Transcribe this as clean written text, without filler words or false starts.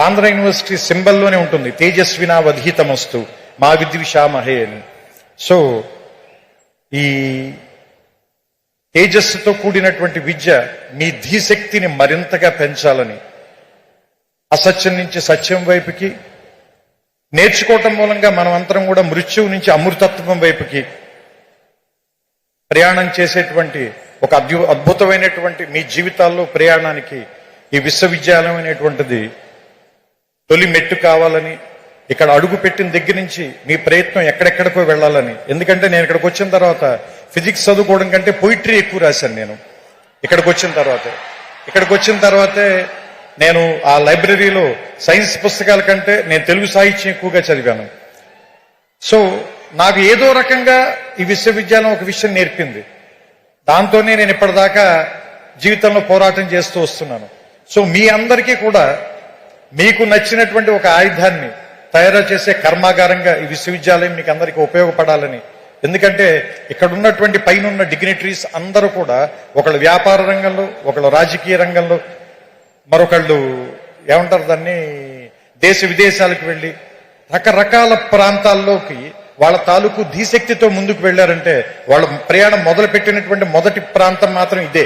Andhra university సింబల్లోనే ఉంటుంది, తేజస్వినా వధీతమస్తు మా విద్విషామహే అని. సో ఈ తేజస్సుతో కూడినటువంటి విద్య మీ ధీశక్తిని మరింతగా పెంచాలని, అసత్యం నుంచి సత్యం వైపుకి నేర్చుకోవటం మూలంగా మనం అందరం కూడా మృత్యువు నుంచి అమృతత్వం వైపుకి ప్రయాణం చేసేటువంటి ఒక అద్భుతమైనటువంటి మీ జీవితాల్లో ప్రయాణానికి ఈ విశ్వవిద్యాలయం అనేటువంటిది తొలి మెట్టు కావాలని, ఇక్కడ అడుగు పెట్టిన దగ్గర నుంచి మీ ప్రయత్నం ఎక్కడెక్కడికో వెళ్ళాలని. ఎందుకంటే నేను ఇక్కడికి వచ్చిన తర్వాత ఫిజిక్స్ చదువుకోవడం కంటే పొయిట్రీ ఎక్కువ రాశాను. నేను ఇక్కడికి వచ్చిన తర్వాతే నేను ఆ లైబ్రరీలో సైన్స్ పుస్తకాల కంటే నేను తెలుగు సాహిత్యం ఎక్కువగా చదివాను. సో నాకు ఏదో రకంగా ఈ విశ్వవిద్యాలయం ఒక విషయం నేర్పింది. దాంతోనే నేను ఇప్పటిదాకా జీవితంలో పోరాటం చేస్తూ వస్తున్నాను. సో మీ అందరికీ కూడా మీకు నచ్చినటువంటి ఒక ఆయుధాన్ని తయారు చేసే కర్మాగారంగా ఈ విశ్వవిద్యాలయం మీకు అందరికీ ఉపయోగపడాలని. ఎందుకంటే ఇక్కడ ఉన్నటువంటి పైన ఉన్న డిగ్నిటరీస్ అందరూ కూడా ఒకళ్ళు వ్యాపార రంగంలో, ఒకళ్ళు రాజకీయ రంగంలో, మరొకళ్ళు ఏమంటారు దాన్ని దేశ విదేశాలకు వెళ్ళి రకరకాల ప్రాంతాల్లోకి వాళ్ళ తాలూకు ధీశక్తితో ముందుకు వెళ్ళారంటే వాళ్ళ ప్రయాణం మొదలు పెట్టినటువంటి మొదటి ప్రాంతం మాత్రం ఇదే.